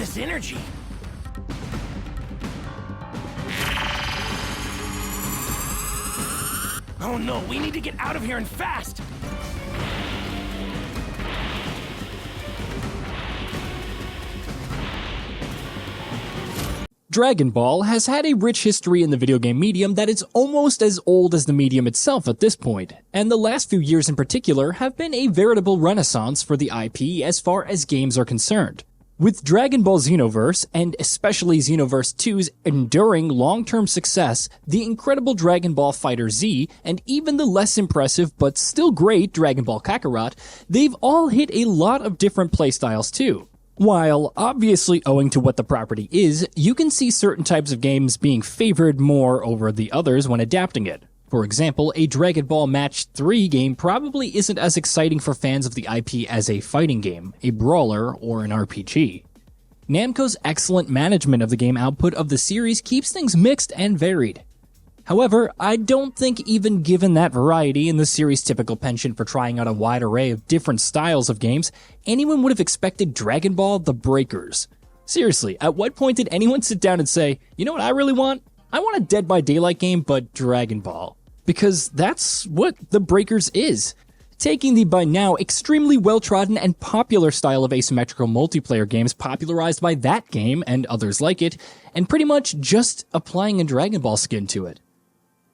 this energy? Oh no, we need to get out of here and fast! Dragon Ball has had a rich history in the video game medium that is almost as old as the medium itself at this point, and the last few years in particular have been a veritable renaissance for the IP as far as games are concerned. With Dragon Ball Xenoverse, and especially Xenoverse 2's enduring long-term success, the incredible Dragon Ball FighterZ, and even the less impressive but still great Dragon Ball Kakarot, they've all hit a lot of different playstyles too. While obviously owing to what the property is, you can see certain types of games being favored more over the others when adapting it. For example, a Dragon Ball Match 3 game probably isn't as exciting for fans of the IP as a fighting game, a brawler, or an RPG. Namco's excellent management of the game output of the series keeps things mixed and varied. However, I don't think even given that variety and the series' typical penchant for trying out a wide array of different styles of games, anyone would have expected Dragon Ball The Breakers. Seriously, at what point did anyone sit down and say, you know what I really want? I want a Dead by Daylight game, but Dragon Ball. Because that's what The Breakers is. Taking the by now extremely well-trodden and popular style of asymmetrical multiplayer games popularized by that game and others like it, and pretty much just applying a Dragon Ball skin to it.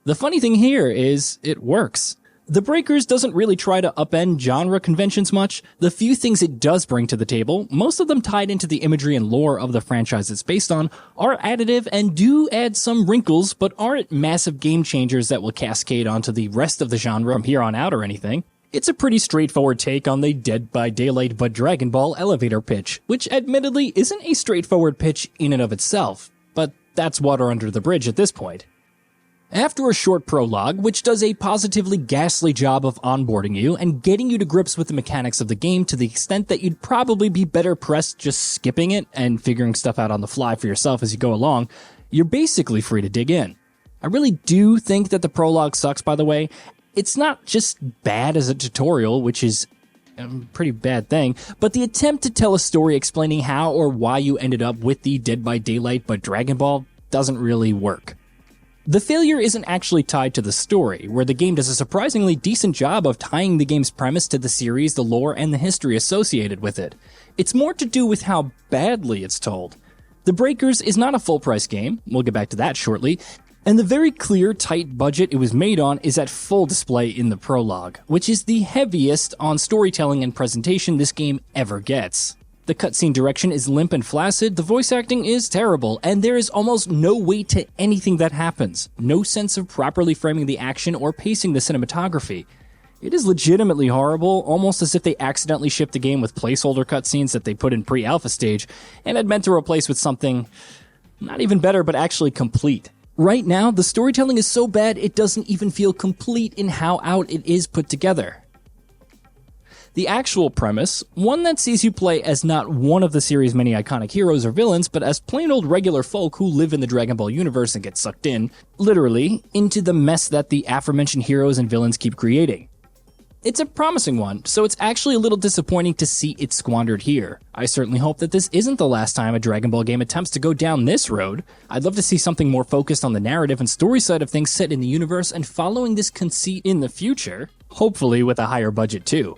The funny thing here is, it works. The Breakers doesn't really try to upend genre conventions much. The few things it does bring to the table, most of them tied into the imagery and lore of the franchise it's based on, are additive and do add some wrinkles, but aren't massive game changers that will cascade onto the rest of the genre from here on out or anything. It's a pretty straightforward take on the Dead by Daylight but Dragon Ball elevator pitch, which admittedly isn't a straightforward pitch in and of itself, but that's water under the bridge at this point. After a short prologue, which does a positively ghastly job of onboarding you and getting you to grips with the mechanics of the game to the extent that you'd probably be better pressed just skipping it and figuring stuff out on the fly for yourself as you go along, you're basically free to dig in. I really do think that the prologue sucks, by the way. It's not just bad as a tutorial, which is a pretty bad thing, but the attempt to tell a story explaining how or why you ended up with the Dead by Daylight but Dragon Ball doesn't really work. The failure isn't actually tied to the story, where the game does a surprisingly decent job of tying the game's premise to the series, the lore, and the history associated with it. It's more to do with how badly it's told. The Breakers is not a full-price game, we'll get back to that shortly, and the very clear, tight budget it was made on is at full display in the prologue, which is the heaviest on storytelling and presentation this game ever gets. The cutscene direction is limp and flaccid, the voice acting is terrible, and there is almost no weight to anything that happens, no sense of properly framing the action or pacing the cinematography. It is legitimately horrible, almost as if they accidentally shipped the game with placeholder cutscenes that they put in pre-alpha stage, and had meant to replace with something not even better but actually complete. Right now, the storytelling is so bad it doesn't even feel complete in how out it is put together. The actual premise, one that sees you play as not one of the series' many iconic heroes or villains, but as plain old regular folk who live in the Dragon Ball universe and get sucked in, literally, into the mess that the aforementioned heroes and villains keep creating. It's a promising one, so it's actually a little disappointing to see it squandered here. I certainly hope that this isn't the last time a Dragon Ball game attempts to go down this road. I'd love to see something more focused on the narrative and story side of things set in the universe and following this conceit in the future, hopefully with a higher budget too.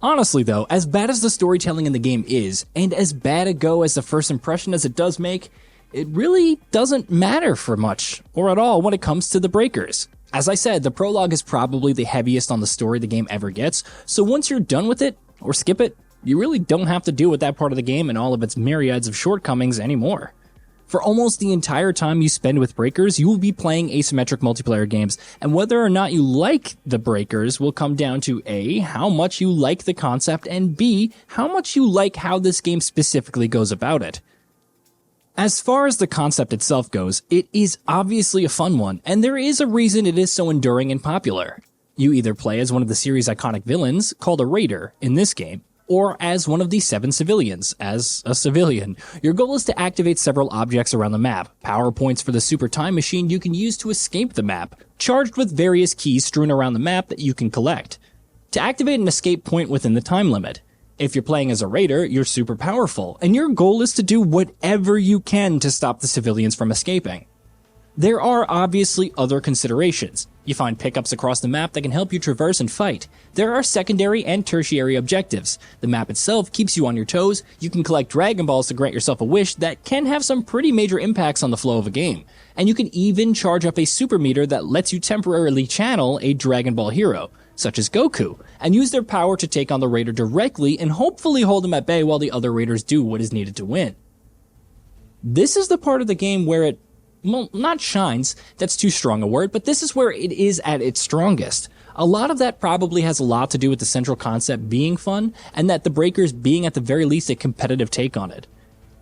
Honestly though, as bad as the storytelling in the game is, and as bad a go as the first impression as it does make, it really doesn't matter for much, or at all when it comes to the Breakers. As I said, the prologue is probably the heaviest on the story the game ever gets, so once you're done with it, or skip it, you really don't have to deal with that part of the game and all of its myriads of shortcomings anymore. For almost the entire time you spend with Breakers, you will be playing asymmetric multiplayer games, and whether or not you like the Breakers will come down to A, how much you like the concept, and B, how much you like how this game specifically goes about it. As far as the concept itself goes, it is obviously a fun one, and there is a reason it is so enduring and popular. You either play as one of the series' iconic villains, called a Raider in this game, or as one of the 7 civilians, as a civilian. Your goal is to activate several objects around the map, power points for the super time machine you can use to escape the map, charged with various keys strewn around the map that you can collect, to activate an escape point within the time limit. If you're playing as a raider, you're super powerful, and your goal is to do whatever you can to stop the civilians from escaping. There are obviously other considerations. You find pickups across the map that can help you traverse and fight. There are secondary and tertiary objectives. The map itself keeps you on your toes. You can collect Dragon Balls to grant yourself a wish that can have some pretty major impacts on the flow of a game. And you can even charge up a super meter that lets you temporarily channel a Dragon Ball hero, such as Goku, and use their power to take on the raider directly and hopefully hold him at bay while the other raiders do what is needed to win. This is the part of the game where it, well, not shines, that's too strong a word, but this is where it is at its strongest. A lot of that probably has a lot to do with the central concept being fun, and that the Breakers being at the very least a competitive take on it.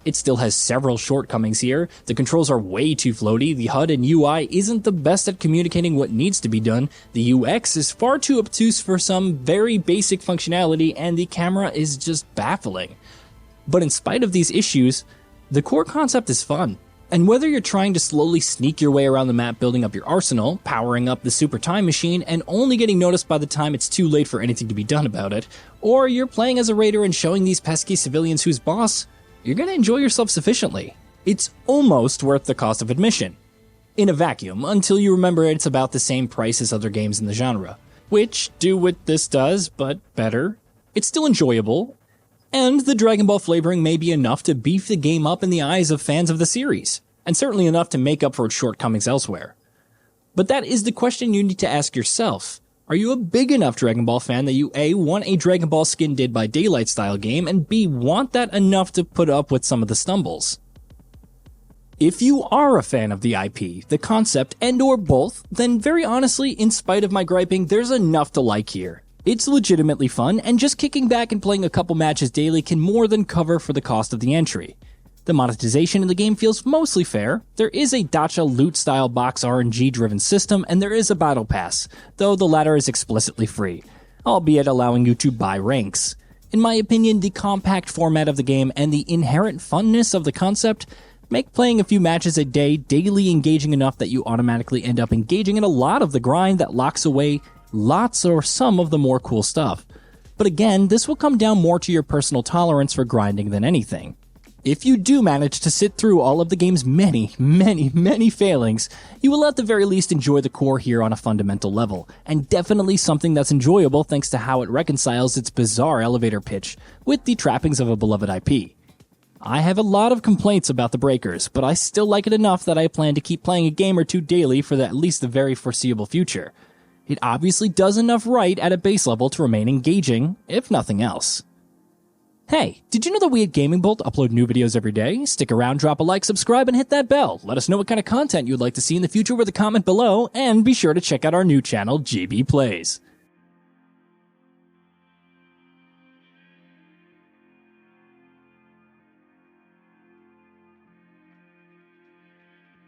It still has several shortcomings here. The controls are way too floaty, the HUD and UI isn't the best at communicating what needs to be done, the UX is far too obtuse for some very basic functionality, and the camera is just baffling. But in spite of these issues, the core concept is fun. And whether you're trying to slowly sneak your way around the map building up your arsenal, powering up the super time machine, and only getting noticed by the time it's too late for anything to be done about it, or you're playing as a raider and showing these pesky civilians who's boss, you're gonna enjoy yourself sufficiently. It's almost worth the cost of admission. In a vacuum, until you remember it's about the same price as other games in the genre. Which do what this does, but better. It's still enjoyable. And the Dragon Ball flavoring may be enough to beef the game up in the eyes of fans of the series, and certainly enough to make up for its shortcomings elsewhere. But that is the question you need to ask yourself. Are you a big enough Dragon Ball fan that you A, want a Dragon Ball Skin Dead by Daylight style game, and B, want that enough to put up with some of the stumbles? If you are a fan of the IP, the concept, and or both, then very honestly, in spite of my griping, there's enough to like here. It's legitimately fun, and just kicking back and playing a couple matches daily can more than cover for the cost of the entry. The monetization in the game feels mostly fair. There is a dacha loot-style box RNG-driven system, and there is a battle pass, though the latter is explicitly free, albeit allowing you to buy ranks. In my opinion, the compact format of the game and the inherent funness of the concept make playing a few matches a day daily engaging enough that you automatically end up engaging in a lot of the grind that locks away lots or some of the more cool stuff. But again, this will come down more to your personal tolerance for grinding than anything. If you do manage to sit through all of the game's many failings, you will at the very least enjoy the core here on a fundamental level, and definitely something that's enjoyable thanks to how it reconciles its bizarre elevator pitch with the trappings of a beloved IP. I have a lot of complaints about the Breakers, but I still like it enough that I plan to keep playing a game or two daily for at least the very foreseeable future. It obviously does enough right at a base level to remain engaging, if nothing else. Hey, did you know that we at GamingBolt upload new videos every day? Stick around, drop a like, subscribe, and hit that bell. Let us know what kind of content you'd like to see in the future with a comment below, and be sure to check out our new channel, GB Plays.